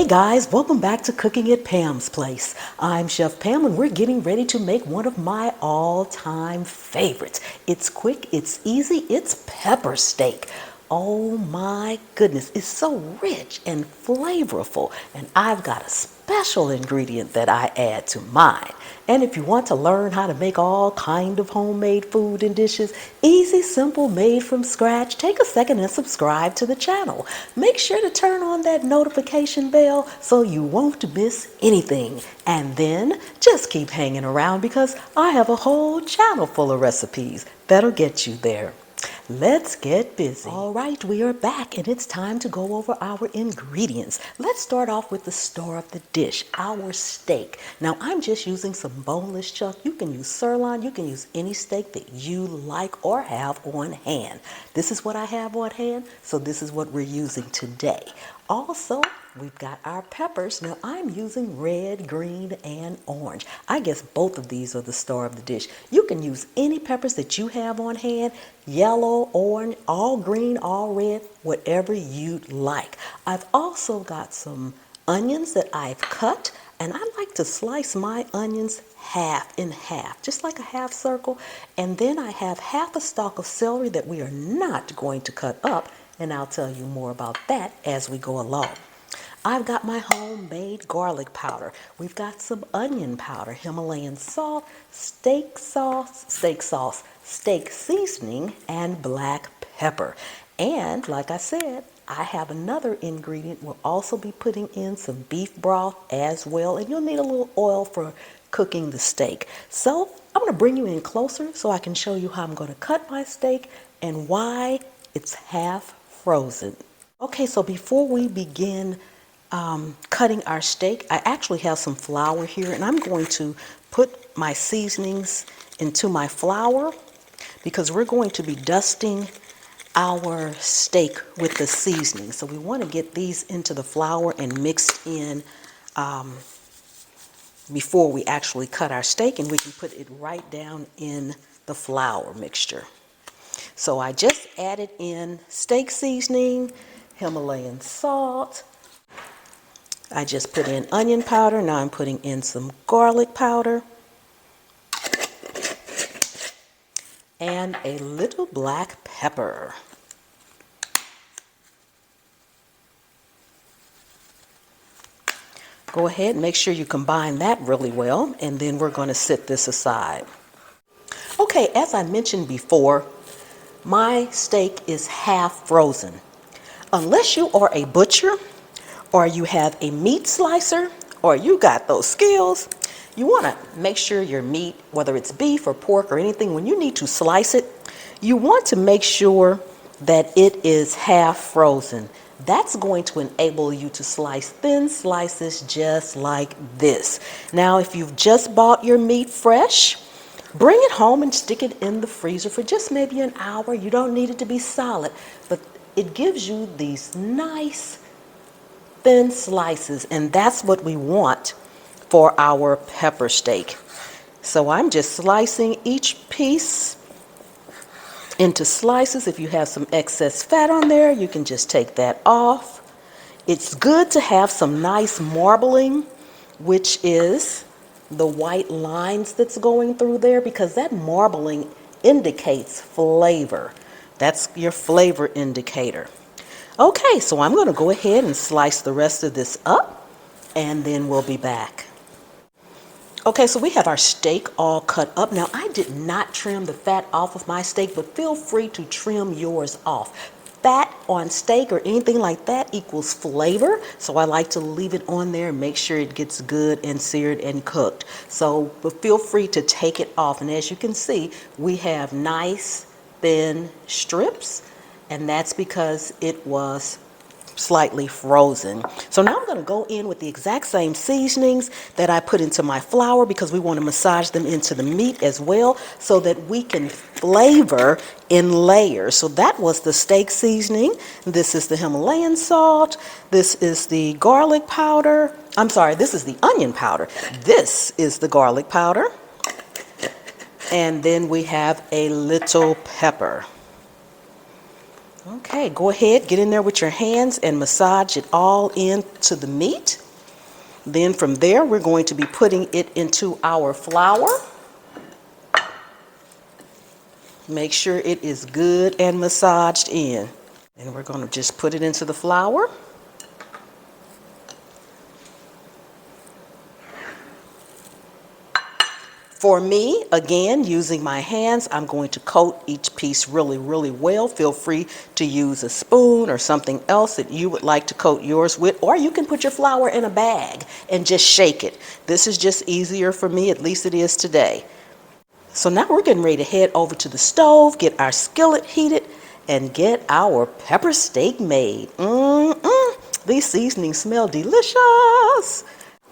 Hey guys, welcome back to Cooking at Pam's Place. I'm Chef Pam and we're getting ready to make one of my all-time favorites. It's quick, it's easy, it's pepper steak. Oh my goodness, it's so rich and flavorful, and I've got a special ingredient that I add to mine. And if you want to learn how to make all kind of homemade food and dishes, easy, simple, made from scratch, take a second and subscribe to the channel. Make sure to turn on that notification bell so you won't miss anything. And then just keep hanging around because I have a whole channel full of recipes that'll get you there. Let's get busy. All right, we are back and it's time to go over our ingredients. Let's start off with the star of the dish, our steak. Now I'm just using some boneless chuck. You can use sirloin, you can use any steak that you like or have on hand. This is what I have on hand, so this is what we're using today. Also, we've got our peppers. Now I'm using red, green, and orange. I guess both of these are the star of the dish. You can use any peppers that you have on hand, yellow, orange, all green, all red, whatever you'd like. I've also got some onions that I've cut, and I like to slice my onions in half, just like a half circle. And then I have half a stalk of celery that we are not going to cut up, and I'll tell you more about that as we go along. I've got my homemade garlic powder. We've got some onion powder, Himalayan salt, steak seasoning, and black pepper. And like I said, I have another ingredient. We'll also be putting in some beef broth as well, and you'll need a little oil for cooking the steak. So I'm going to bring you in closer so I can show you how I'm going to cut my steak and why it's half frozen. Okay, so before we begin cutting our steak, I actually have some flour here, and I'm going to put my seasonings into my flour because we're going to be dusting our steak with the seasoning. So we want to get these into the flour and mixed in before we actually cut our steak, and we can put it right down in the flour mixture. So I just added in steak seasoning, Himalayan salt. I just put in onion powder. Now I'm putting in some garlic powder and a little black pepper. Go ahead and make sure you combine that really well, and then we're going to set this aside. Okay, as I mentioned before, my steak is half frozen. Unless you are a butcher or you have a meat slicer or you got those skills, you want to make sure your meat, whether it's beef or pork or anything, when you need to slice it, you want to make sure that it is half frozen. That's going to enable you to slice thin slices just like this. Now, if you've just bought your meat fresh, bring it home and stick it in the freezer for just maybe an hour. You don't need it to be solid, but it gives you these nice thin slices, and that's what we want for our pepper steak. So I'm just slicing each piece into slices. If you have some excess fat on there, you can just take that off. It's good to have some nice marbling, which is the white lines that's going through there, because that marbling indicates flavor. That's your flavor indicator. Okay, so I'm going to go ahead and slice the rest of this up, and then we'll be back. Okay, so we have our steak all cut up. Now, I did not trim the fat off of my steak, but feel free to trim yours off. Fat on steak or anything like that equals flavor, so I like to leave it on there and make sure it gets good and seared and cooked. So, but feel free to take it off, and as you can see, we have nice thin strips, and that's because it was slightly frozen. So now I'm going to go in with the exact same seasonings that I put into my flour, because we want to massage them into the meat as well so that we can flavor in layers. So that was the steak seasoning. This is the Himalayan salt. This is the garlic powder. I'm sorry, this is the onion powder. This is the garlic powder. And then we have a little pepper. Okay, go ahead, get in there with your hands and massage it all into the meat. Then from there, we're going to be putting it into our flour. Make sure it is good and massaged in. And we're going to just put it into the flour. For me, again, using my hands, I'm going to coat each piece really, really well. Feel free to use a spoon or something else that you would like to coat yours with, or you can put your flour in a bag and just shake it. This is just easier for me, at least it is today. So now we're getting ready to head over to the stove, get our skillet heated, and get our pepper steak made. These seasonings smell delicious.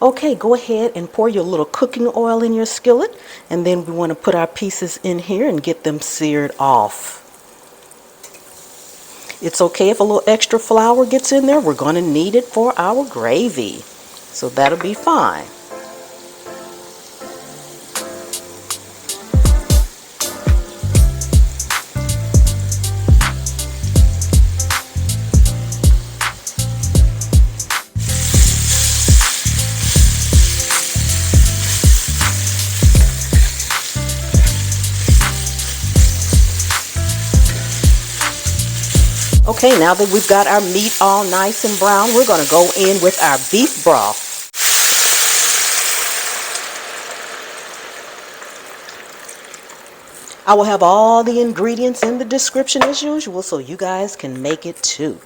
Okay, go ahead and pour your little cooking oil in your skillet, and then we want to put our pieces in here and get them seared off. It's okay if a little extra flour gets in there. We're going to need it for our gravy, so that'll be fine. Okay, now that we've got our meat all nice and brown, we're going to go in with our beef broth. I will have all the ingredients in the description as usual, so you guys can make it too.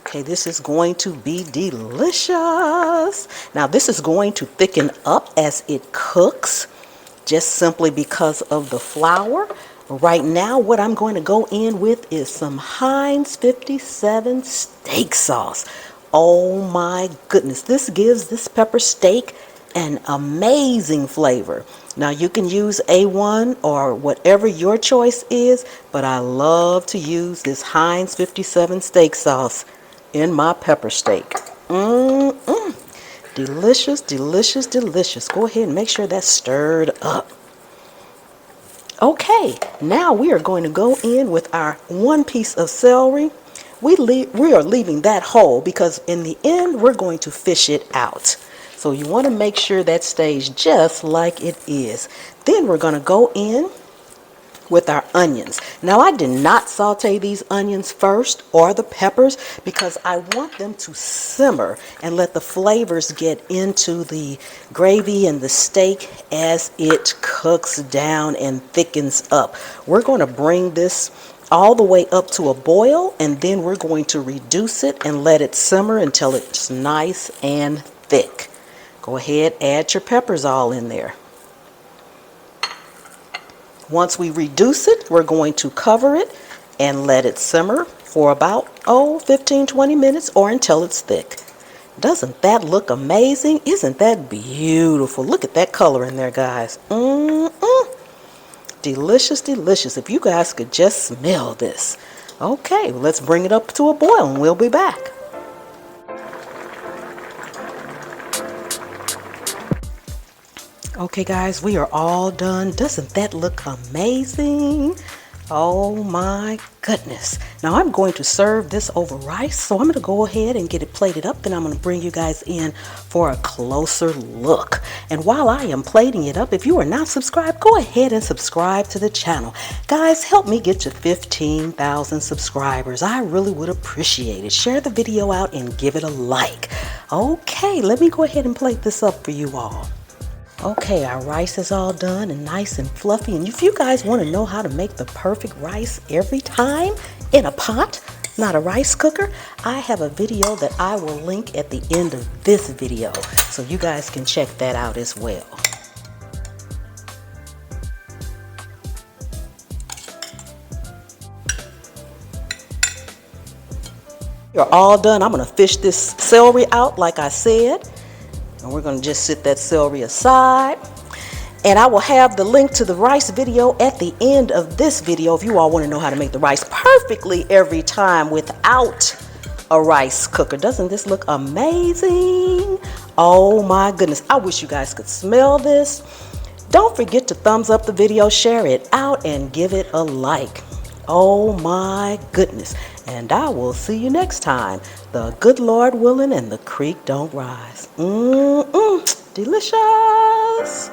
Okay, this is going to be delicious. Now this is going to thicken up as it cooks, just simply because of the flour. Right now, what I'm going to go in with is some Heinz 57 steak sauce. Oh my goodness, this gives this pepper steak an amazing flavor. Now you can use A1 or whatever your choice is, but I love to use this Heinz 57 steak sauce in my pepper steak. Delicious, delicious, delicious. Go ahead and make sure that's stirred up. Okay, now we are going to go in with our one piece of celery. We are leaving that whole because in the end we're going to fish it out. So you want to make sure that stays just like it is. Then we're going to go in with our onions. Now I did not saute these onions first or the peppers because I want them to simmer and let the flavors get into the gravy and the steak as it cooks down and thickens up. We're going to bring this all the way up to a boil, and then we're going to reduce it and let it simmer until it's nice and thick. Go ahead, add your peppers all in there. Once we reduce it, we're going to cover it and let it simmer for about 15-20 minutes or until it's thick. Doesn't that look amazing? Isn't that beautiful? Look at that color in there, guys. Delicious, delicious. If you guys could just smell this. Okay, let's bring it up to a boil and we'll be back. Okay guys, we are all done. Doesn't that look amazing? Oh my goodness. Now I'm going to serve this over rice, so I'm going to go ahead and get it plated up, and I'm going to bring you guys in for a closer look. And while I am plating it up, if you are not subscribed, go ahead and subscribe to the channel. Guys, help me get to 15,000 subscribers. I really would appreciate it. Share the video out and give it a like. Okay, let me go ahead and plate this up for you all. Okay, our rice is all done and nice and fluffy. And if you guys want to know how to make the perfect rice every time in a pot, not a rice cooker, I have a video that I will link at the end of this video, so you guys can check that out as well. You're all done. I'm going to fish this celery out like I said. And we're going to just set that celery aside. And I will have the link to the rice video at the end of this video if you all want to know how to make the rice perfectly every time without a rice cooker. Doesn't this look amazing? Oh my goodness. I wish you guys could smell this. Don't forget to thumbs up the video, share it out, and give it a like. Oh my goodness. And I will see you next time. The good Lord willing and the creek don't rise. Delicious.